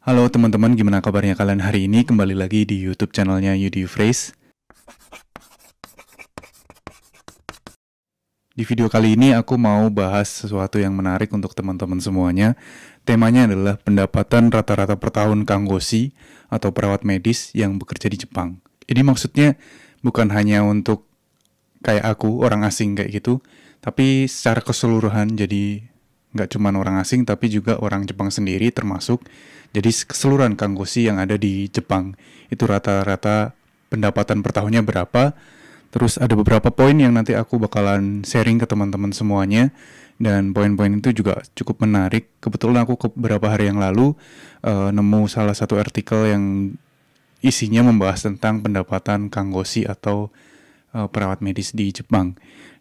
Halo teman-teman, gimana kabarnya kalian hari ini? Kembali lagi di YouTube channelnya Yudi Phrase. Di video kali ini aku mau bahas sesuatu yang menarik untuk teman-teman semuanya. Temanya adalah pendapatan rata-rata per tahun kanggoshi atau perawat medis yang bekerja di Jepang. Ini maksudnya bukan hanya untuk kayak aku, orang asing kayak gitu, tapi secara keseluruhan. Jadi nggak cuma orang asing tapi juga orang Jepang sendiri termasuk. Jadi keseluruhan kanggoshi yang ada di Jepang itu rata-rata pendapatan per tahunnya berapa. Terus ada beberapa poin yang nanti aku bakalan sharing ke teman-teman semuanya. Dan poin-poin itu juga cukup menarik. Kebetulan aku beberapa hari yang lalu nemu salah satu artikel yang isinya membahas tentang pendapatan kanggoshi atau perawat medis di Jepang.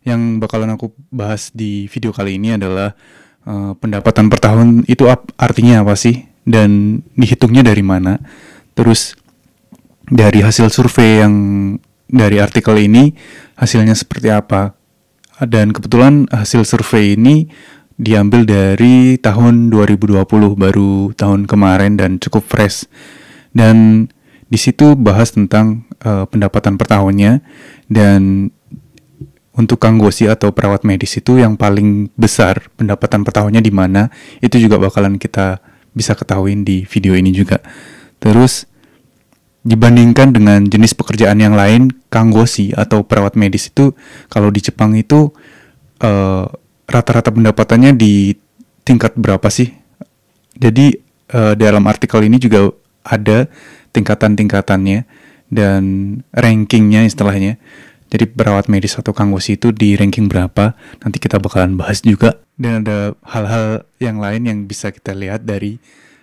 Yang bakalan aku bahas di video kali ini adalah pendapatan per tahun itu artinya apa sih? Dan dihitungnya dari mana? Terus dari hasil survei yang dari artikel ini hasilnya seperti apa. Dan kebetulan hasil survei ini diambil dari tahun 2020, baru tahun kemarin dan cukup fresh. Dan di situ bahas tentang pendapatan per tahunnya. Dan untuk kanggoshi atau perawat medis itu yang paling besar pendapatan per tahunnya di mana, itu juga bakalan kita bisa ketahuin di video ini juga. Terus dibandingkan dengan jenis pekerjaan yang lain, kanggoshi atau perawat medis itu kalau di Jepang itu rata-rata pendapatannya di tingkat berapa sih? Jadi dalam artikel ini juga ada tingkatan-tingkatannya dan rankingnya istilahnya. Jadi perawat medis atau kanggoshi itu di ranking berapa? Nanti kita bakalan bahas juga. Dan ada hal-hal yang lain yang bisa kita lihat dari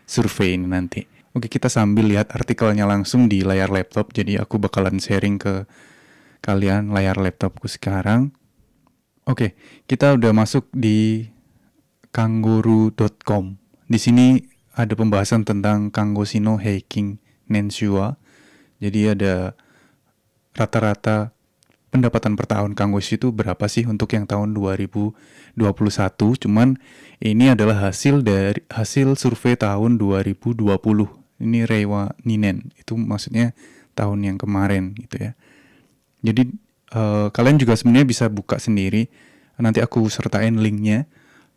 survei ini nanti. Oke, kita sambil lihat artikelnya langsung di layar laptop. Jadi aku bakalan sharing ke kalian layar laptopku sekarang. Oke, kita udah masuk di kangguru.com. Di sini ada pembahasan tentang kanggoshi no heikin nenshu wa. Jadi ada rata-rata pendapatan per tahun kanggoshi itu berapa sih untuk yang tahun 2021. Cuman ini adalah hasil survei tahun 2020. Ini Reiwa Ninen, itu maksudnya tahun yang kemarin gitu ya. Jadi kalian juga sebenarnya bisa buka sendiri. Nanti aku sertain linknya,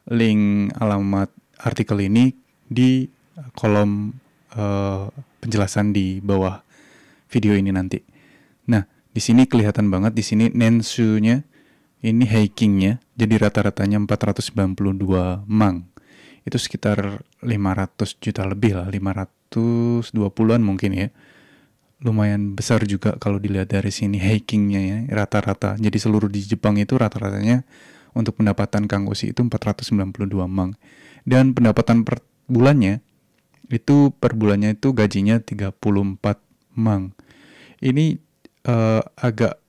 link alamat artikel ini di kolom penjelasan di bawah video ini nanti. Nah, di sini kelihatan banget, di sini nenshu-nya, ini heikingnya, jadi rata-ratanya 492 mang. Itu sekitar 500 juta lebih lah, 520-an mungkin ya. Lumayan besar juga kalau dilihat dari sini heikingnya ya, rata-rata. Jadi seluruh di Jepang itu rata-ratanya untuk pendapatan kanggoshi itu 492 mang. Dan pendapatan per bulannya, itu per bulannya itu gajinya 34 mang. Ini agak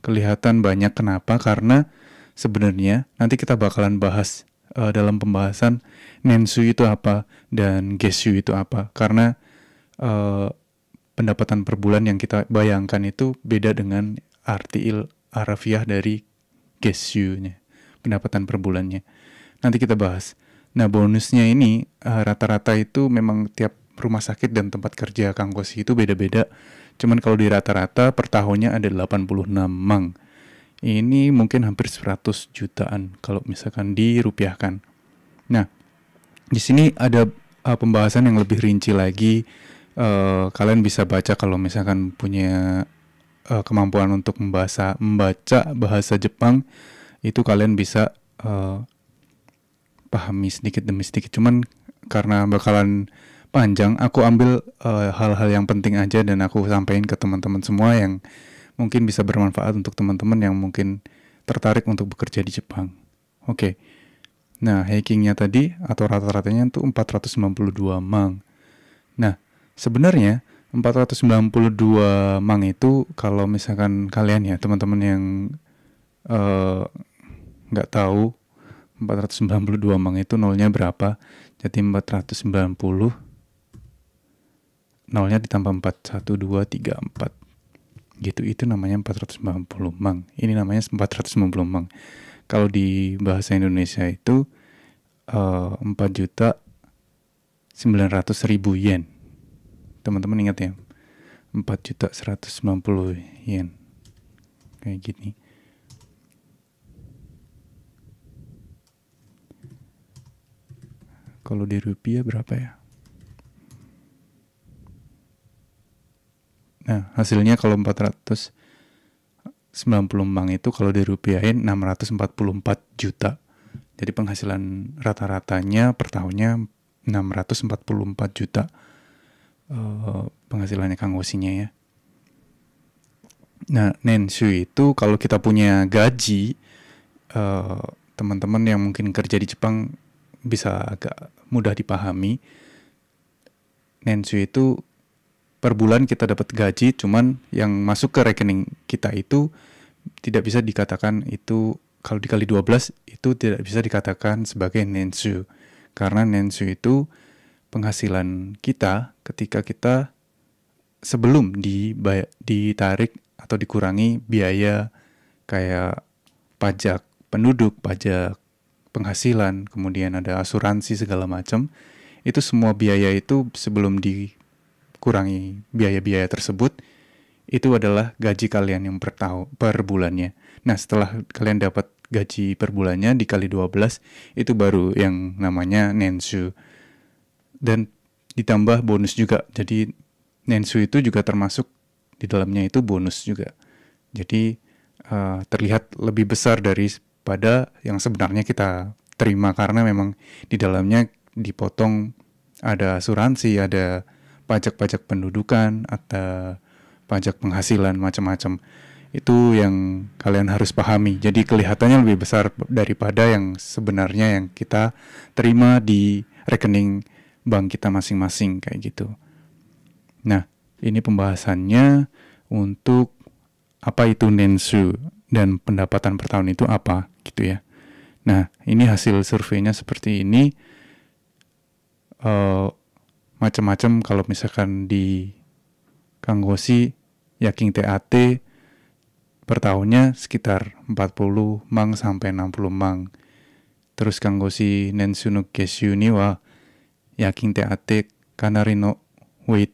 kelihatan banyak. Kenapa? Karena sebenarnya nanti kita bakalan bahas dalam pembahasan nenshu itu apa dan geshu itu apa. Karena pendapatan per bulan yang kita bayangkan itu beda dengan arti harafiah dari geshu-nya, pendapatan per bulannya. Nanti kita bahas. Nah, bonusnya ini rata-rata itu memang tiap rumah sakit dan tempat kerja kanggoshi itu beda-beda. Cuman kalau di rata-rata per tahunnya ada 86 mang. Ini mungkin hampir 100 jutaan kalau misalkan dirupiahkan. Nah, di sini ada pembahasan yang lebih rinci lagi. Kalian bisa baca kalau misalkan punya kemampuan untuk membaca bahasa Jepang, itu kalian bisa pahami sedikit demi sedikit. Cuman karena bakalan panjang, aku ambil hal-hal yang penting aja dan aku sampaikan ke teman-teman semua yang mungkin bisa bermanfaat untuk teman-teman yang mungkin tertarik untuk bekerja di Jepang. Oke. Nah, heikingnya tadi atau rata-ratanya itu 492 mang. Nah, sebenarnya 492 mang itu kalau misalkan kalian ya, teman-teman yang nggak tahu 492 mang itu nolnya berapa, jadi 490 nolnya ditambah 4, 1, 2, 3, 4 gitu, itu namanya 490 mang. Ini namanya 490 mang. Kalau di bahasa Indonesia itu 4 juta 900.000 yen. Teman-teman ingat ya, 4.190 yen. Kayak gini. Kalau di rupiah berapa ya? Nah, hasilnya kalau 490 mang itu kalau dirupiahin 644 juta. Jadi penghasilan rata-ratanya per tahunnya 644 juta penghasilannya Kang Wosinya ya. Nah, nenshu itu kalau kita punya gaji, teman-teman yang mungkin kerja di Jepang bisa agak mudah dipahami. Nenshu itu per bulan kita dapat gaji, cuman yang masuk ke rekening kita itu tidak bisa dikatakan itu, kalau dikali 12 itu tidak bisa dikatakan sebagai nenshu. Karena nenshu itu penghasilan kita ketika kita sebelum ditarik atau dikurangi biaya kayak pajak penduduk, pajak penghasilan, kemudian ada asuransi segala macam. Itu semua biaya itu sebelum dikurangi biaya-biaya tersebut, itu adalah gaji kalian yang per bulannya. Nah, setelah kalian dapat gaji per bulannya dikali 12, itu baru yang namanya nenshu. Dan ditambah bonus juga. Jadi nenshu itu juga termasuk di dalamnya itu bonus juga. Jadi terlihat lebih besar daripada yang sebenarnya kita terima, karena memang di dalamnya dipotong ada asuransi, ada pajak-pajak pendudukan, ada pajak penghasilan, macam-macam. Itu yang kalian harus pahami. Jadi kelihatannya lebih besar daripada yang sebenarnya yang kita terima di rekening bank kita masing-masing kayak gitu. Nah, ini pembahasannya untuk apa itu nenshu dan pendapatan per tahun itu apa gitu ya. Nah, ini hasil surveinya seperti ini. Macam-macam kalau misalkan di Kang Wosi Yaking TAT per tahunnya sekitar 40 mang sampai 60 mang. Terus Kang Wosi Nenshu no Keshu ni wa Yaking TAT kanari no weight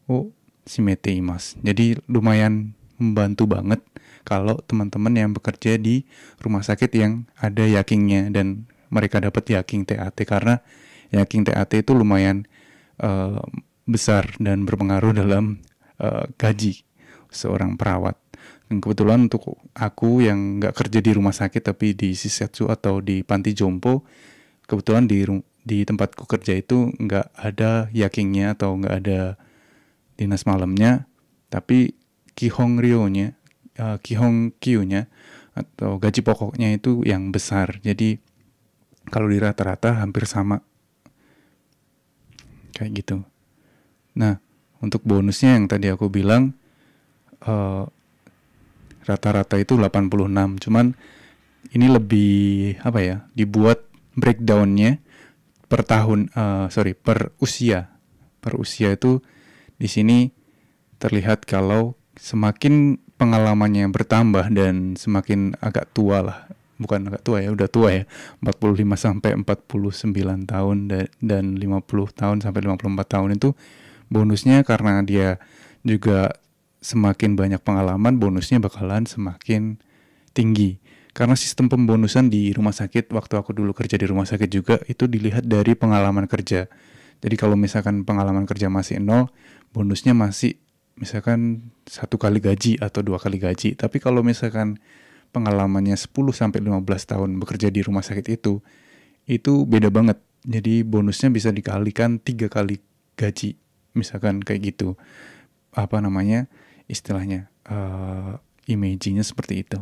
o shimete imasu. Jadi lumayan membantu banget kalau teman-teman yang bekerja di rumah sakit yang ada yakingnya dan mereka dapat yaking TAT, karena yaking TAT itu lumayan besar dan berpengaruh dalam gaji seorang perawat. Dan kebetulan untuk aku yang nggak kerja di rumah sakit tapi di shisetsu atau di panti jompo, kebetulan di tempatku kerja itu nggak ada yakingnya atau nggak ada dinas malamnya, tapi kihong kyu-nya atau gaji pokoknya itu yang besar. Jadi kalau di rata-rata hampir sama kayak gitu. Nah, untuk bonusnya yang tadi aku bilang rata-rata itu 86. Cuman ini lebih dibuat breakdownnya per tahun, per usia. Per usia itu di sini terlihat kalau semakin pengalamannya bertambah dan semakin agak tua lah. Bukan agak tua ya, udah tua ya. 45 sampai 49 tahun dan 50 tahun sampai 54 tahun itu bonusnya, karena dia juga semakin banyak pengalaman, bonusnya bakalan semakin tinggi. Karena sistem pembonusan di rumah sakit, waktu aku dulu kerja di rumah sakit juga, itu dilihat dari pengalaman kerja. Jadi kalau misalkan pengalaman kerja masih 0, bonusnya masih misalkan 1 kali gaji atau 2 kali gaji. Tapi kalau misalkan pengalamannya 10 sampai 15 tahun bekerja di rumah sakit itu beda banget. Jadi bonusnya bisa dikalikan 3 kali gaji. Misalkan kayak gitu. Istilahnya image-nya seperti itu.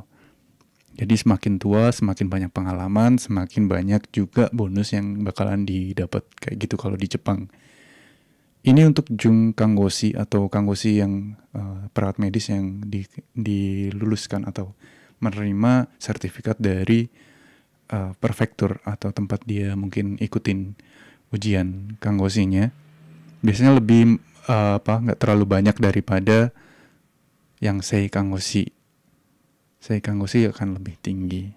Jadi semakin tua, semakin banyak pengalaman, semakin banyak juga bonus yang bakalan didapat kayak gitu kalau di Jepang. Ini untuk Jung Kanggoshi atau Kanggoshi yang perawat medis yang diluluskan atau menerima sertifikat dari prefektur atau tempat dia mungkin ikutin ujian Kanggoshinya. Biasanya lebih nggak terlalu banyak daripada yang Sei Kanggoshi. Sei Kanggoshi akan lebih tinggi.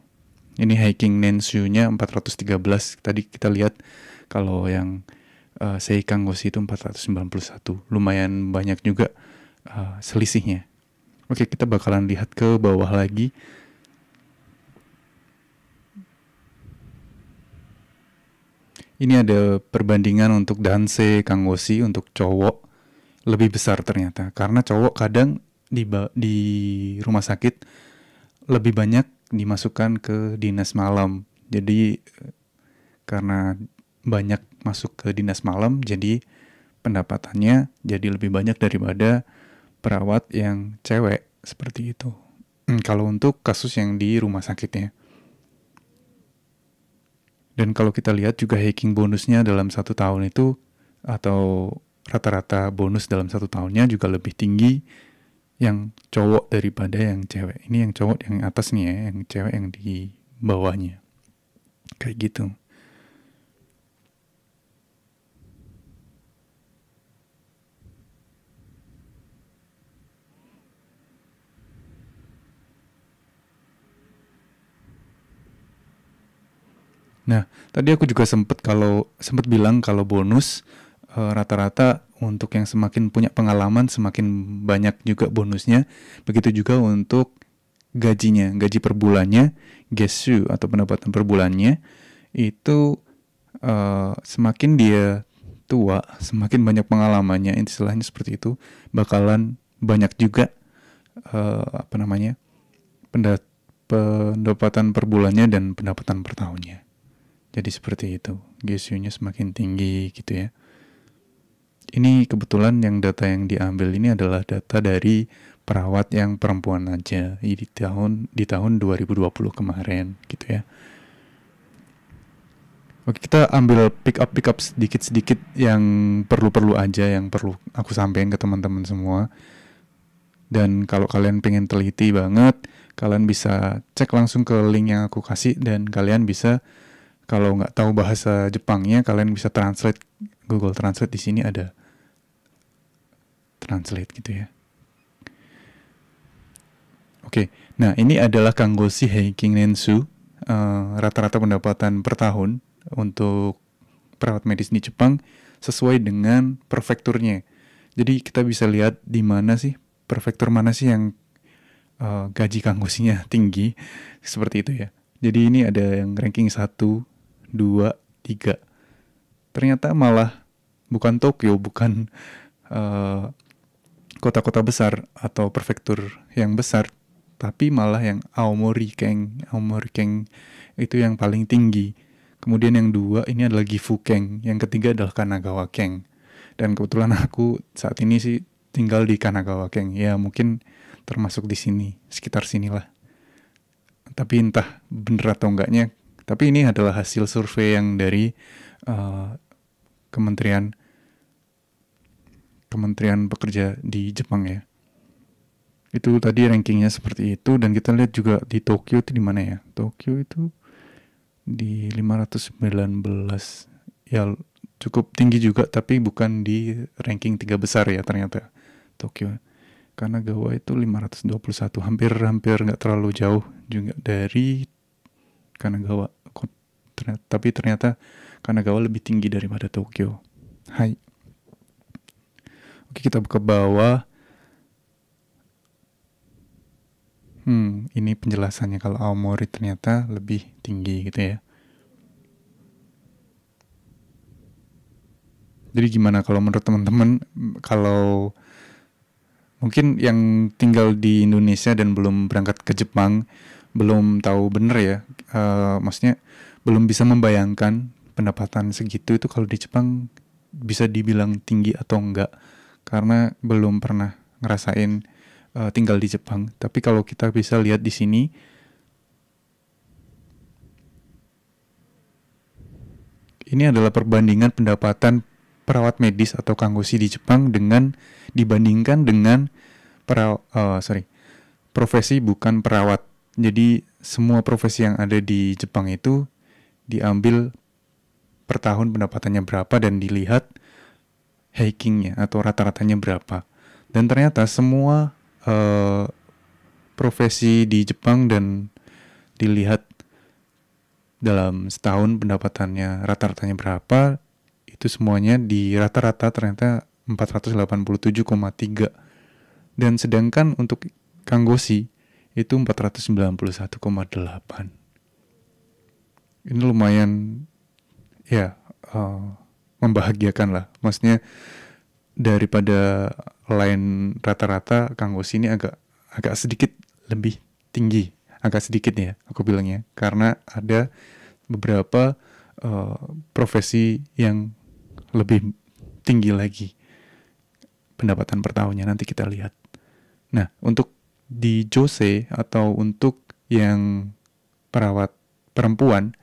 Ini hiking nenshu-nya 413. Tadi kita lihat kalau yang Seikangoshi itu 491. Lumayan banyak juga selisihnya. Oke, kita bakalan lihat ke bawah lagi. Ini ada perbandingan untuk Dansei Kangoshi untuk cowok lebih besar ternyata. Karena cowok kadang di rumah sakit lebih banyak dimasukkan ke dinas malam. Jadi karena banyak masuk ke dinas malam, jadi pendapatannya jadi lebih banyak daripada perawat yang cewek, seperti itu. Kalau untuk kasus yang di rumah sakitnya. Dan kalau kita lihat juga hiking bonusnya dalam 1 tahun itu, atau rata-rata bonus dalam 1 tahunnya juga lebih tinggi yang cowok daripada yang cewek. Ini yang cowok yang atas nih ya, yang cewek yang di bawahnya. Kayak gitu. Nah, tadi aku juga sempat bilang kalau bonus rata-rata untuk yang semakin punya pengalaman semakin banyak juga bonusnya. Begitu juga untuk gajinya, gaji per bulannya, gesu atau pendapatan per bulannya itu semakin dia tua, semakin banyak pengalamannya, istilahnya seperti itu, bakalan banyak juga pendapatan per bulannya dan pendapatan per tahunnya. Jadi seperti itu, GSU-nya semakin tinggi gitu ya. Ini kebetulan yang data yang diambil ini adalah data dari perawat yang perempuan aja di tahun 2020 kemarin gitu ya. Oke, kita ambil pick up sedikit-sedikit yang perlu aja, yang perlu aku sampaikan ke teman-teman semua. Dan kalau kalian pengen teliti banget, kalian bisa cek langsung ke link yang aku kasih, dan kalian bisa, kalau nggak tahu bahasa Jepangnya, kalian bisa translate, Google Translate di sini ada translate gitu ya. Oke, nah ini adalah Kangoshi Heikin Nensu, rata-rata pendapatan per tahun untuk perawat medis di Jepang sesuai dengan prefekturnya. Jadi kita bisa lihat di mana sih, prefektur mana sih yang gaji Kangoshinya tinggi, seperti itu ya. Jadi ini ada yang ranking 1, 2, 3. Ternyata malah bukan Tokyo, bukan kota-kota besar atau prefektur yang besar, tapi malah yang Aomori Ken itu yang paling tinggi. Kemudian yang 2 ini adalah Gifu Ken, yang ketiga adalah Kanagawa Ken. Dan kebetulan aku saat ini sih tinggal di Kanagawa Ken. Ya mungkin termasuk di sini, sekitar sinilah. Tapi entah bener atau enggaknya. Tapi ini adalah hasil survei yang dari Kementerian Pekerja di Jepang ya. Itu tadi rankingnya seperti itu, dan kita lihat juga di Tokyo itu di mana ya? Tokyo itu di 519. Ya cukup tinggi juga, tapi bukan di ranking 3 besar ya ternyata Tokyo. Kanagawa itu 521, hampir nggak terlalu jauh juga dari Kanagawa. Tapi ternyata Kanagawa lebih tinggi daripada Tokyo. Hai. Oke, kita ke bawah. Ini penjelasannya kalau Aomori ternyata lebih tinggi gitu ya. Jadi gimana kalau menurut teman-teman, kalau mungkin yang tinggal di Indonesia dan belum berangkat ke Jepang, belum tahu bener ya, maksudnya belum bisa membayangkan pendapatan segitu itu kalau di Jepang bisa dibilang tinggi atau enggak, karena belum pernah ngerasain tinggal di Jepang. Tapi kalau kita bisa lihat di sini, ini adalah perbandingan pendapatan perawat medis atau Kangoshi di Jepang dibandingkan dengan profesi bukan perawat. Jadi semua profesi yang ada di Jepang itu diambil per tahun pendapatannya berapa dan dilihat heikingnya atau rata-ratanya berapa. Dan ternyata semua profesi di Jepang dan dilihat dalam setahun pendapatannya rata-ratanya berapa, itu semuanya di rata-rata ternyata 487,3. Dan sedangkan untuk kanggoshi itu 491,8. Ini lumayan ya membahagiakan lah. Maksudnya daripada lain rata-rata, kanggoshi ini agak sedikit lebih tinggi. Agak sedikit ya aku bilangnya. Karena ada beberapa profesi yang lebih tinggi lagi pendapatan per tahunnya, nanti kita lihat. Nah, untuk di jose atau untuk yang perawat perempuan,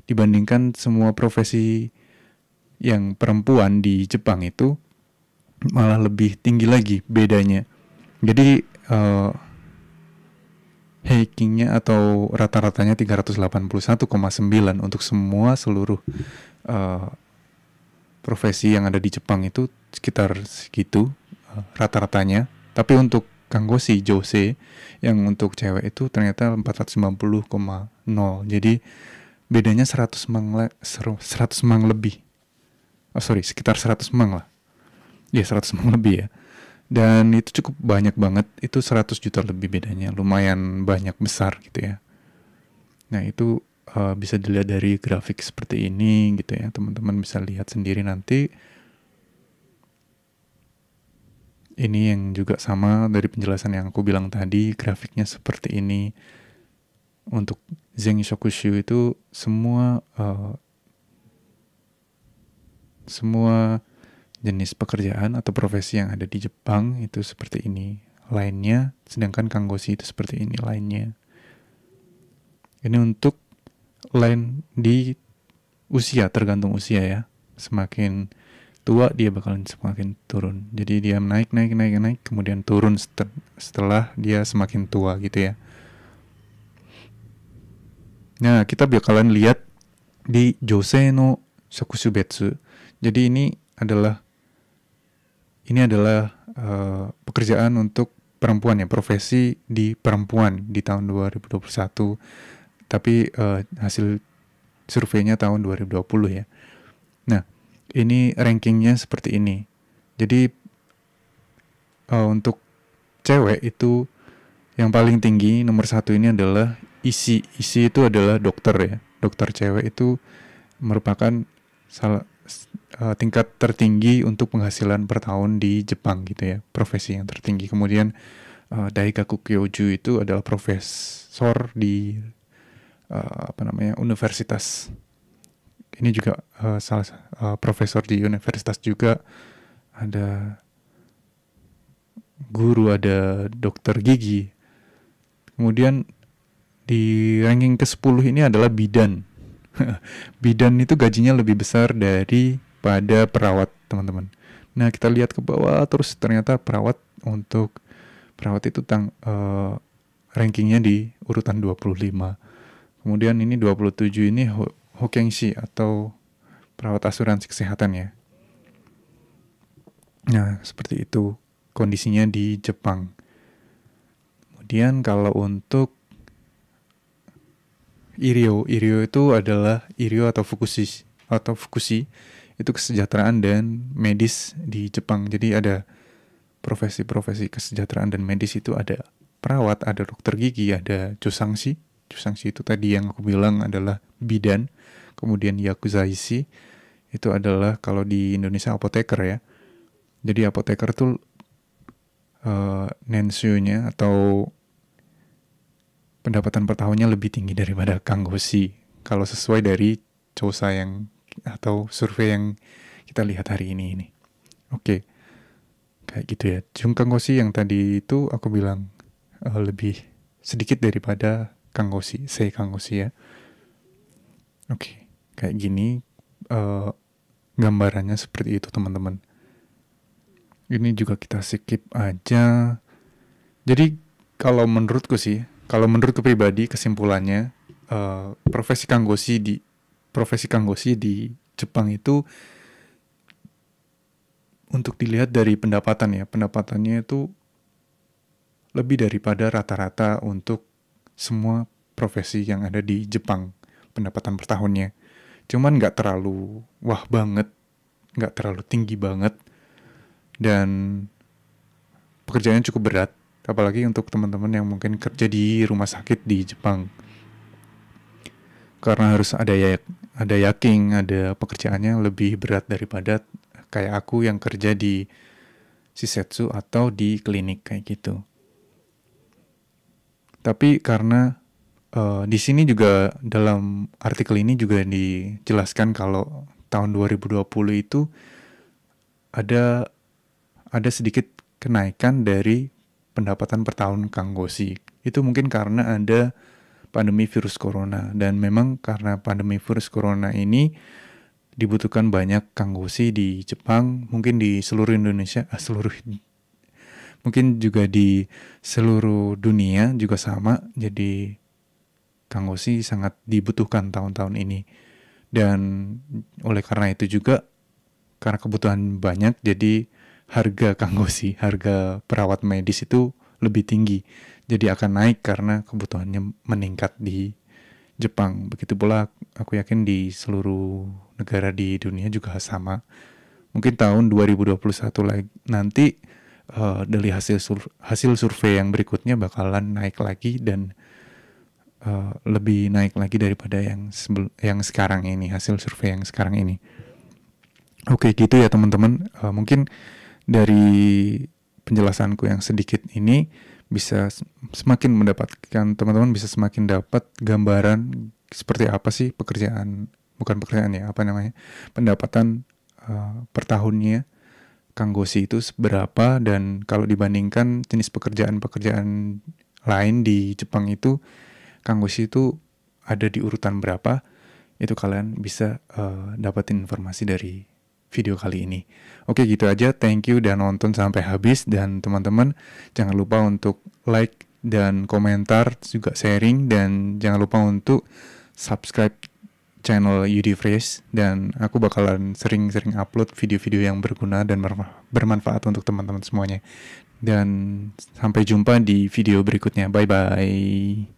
dibandingkan semua profesi yang perempuan di Jepang itu malah lebih tinggi lagi bedanya. Jadi heikingnya atau rata-ratanya 381,9 untuk seluruh profesi yang ada di Jepang itu sekitar segitu rata-ratanya. Tapi untuk kanggoshi jose yang untuk cewek itu ternyata 490,0. Jadi bedanya 100 mang lebih. Sekitar 100 mang lah. Ya 100 mang lebih ya. Dan itu cukup banyak banget. Itu 100 juta lebih bedanya. Lumayan banyak besar gitu ya. Nah itu bisa dilihat dari grafik seperti ini gitu ya. Teman-teman bisa lihat sendiri nanti. Ini yang juga sama dari penjelasan yang aku bilang tadi, grafiknya seperti ini. Untuk Zengi Shokushu itu semua jenis pekerjaan atau profesi yang ada di Jepang itu seperti ini lainnya, sedangkan kanggoshi itu seperti ini lainnya. Ini untuk line di usia, tergantung usia ya. Semakin tua dia bakalan semakin turun. Jadi dia naik, kemudian turun setelah dia semakin tua gitu ya. Nah, kita bakalan lihat di Josei no Shokushubetsu. Jadi ini adalah pekerjaan untuk perempuan ya, profesi di perempuan di tahun 2021. Tapi hasil surveinya tahun 2020 ya. Nah, ini rankingnya seperti ini. Jadi untuk cewek itu yang paling tinggi nomor 1 ini adalah isi itu adalah dokter ya. Dokter cewek itu merupakan tingkat tertinggi untuk penghasilan per tahun di Jepang gitu ya, profesi yang tertinggi. Kemudian Daigaku Kyoju itu adalah profesor di universitas. Ini juga profesor di universitas juga. Ada guru, ada dokter gigi. Kemudian di ranking ke-10 ini adalah bidan. Bidan itu gajinya lebih besar daripada perawat, teman-teman. Nah, kita lihat ke bawah terus ternyata perawat itu rankingnya di urutan 25. Kemudian ini 27 ini Hokkenshi atau perawat asuransi kesehatan ya. Nah, seperti itu kondisinya di Jepang. Kemudian kalau untuk Irio itu adalah Irio atau Fukushi itu kesejahteraan dan medis di Jepang. Jadi ada profesi-profesi kesejahteraan dan medis itu ada perawat, ada dokter gigi, ada Jusangshi. Jusangshi itu tadi yang aku bilang adalah bidan. Kemudian Yakuzaishi itu adalah kalau di Indonesia apoteker ya. Jadi apoteker tuh nenshu-nya atau pendapatan per tahunnya lebih tinggi daripada kanggoshi kalau sesuai dari chosa atau survei yang kita lihat hari ini. Oke. Kayak gitu ya. Kanggoshi yang tadi itu aku bilang lebih sedikit daripada kanggoshi, sei kanggoshi ya. Oke. Kayak gini gambarannya seperti itu, teman-teman. Ini juga kita skip aja. Jadi kalau menurutku pribadi kesimpulannya profesi kanggoshi di Jepang itu untuk dilihat dari pendapatannya itu lebih daripada rata-rata untuk semua profesi yang ada di Jepang pendapatan per tahunnya. Cuman nggak terlalu wah banget nggak terlalu tinggi banget, dan pekerjaannya cukup berat, apalagi untuk teman-teman yang mungkin kerja di rumah sakit di Jepang, karena harus ada yaking, ada pekerjaannya lebih berat daripada kayak aku yang kerja di shisetsu atau di klinik kayak gitu. Tapi karena di sini juga dalam artikel ini juga dijelaskan kalau tahun 2020 itu ada sedikit kenaikan dari pendapatan per tahun kanggoshi. Itu mungkin karena ada pandemi virus corona, dan memang karena pandemi virus corona ini dibutuhkan banyak kanggoshi di Jepang, mungkin di seluruh Indonesia, mungkin juga di seluruh dunia juga sama. Jadi kanggoshi sangat dibutuhkan tahun-tahun ini, dan oleh karena itu juga karena kebutuhan banyak, jadi harga kanggoshi, harga perawat medis itu lebih tinggi. Jadi akan naik karena kebutuhannya meningkat di Jepang. Begitu pula aku yakin di seluruh negara di dunia juga sama. Mungkin tahun 2021 nanti dari hasil survei yang berikutnya bakalan naik lagi, dan lebih naik lagi daripada yang sekarang ini, hasil survei yang sekarang ini. Oke, gitu ya teman-teman. Mungkin dari penjelasanku yang sedikit ini bisa semakin mendapatkan, teman-teman bisa semakin dapat gambaran seperti apa sih pendapatan per tahunnya kanggoshi itu seberapa, dan kalau dibandingkan jenis pekerjaan-pekerjaan lain di Jepang itu, kanggoshi itu ada di urutan berapa. Itu kalian bisa dapatin informasi dari video kali ini. Oke, gitu aja. Thank you udah nonton sampai habis, dan teman-teman jangan lupa untuk like dan komentar, juga sharing, dan jangan lupa untuk subscribe channel Yudi Fresh, dan aku bakalan sering-sering upload video-video yang berguna dan bermanfaat untuk teman-teman semuanya. Dan sampai jumpa di video berikutnya. Bye-bye.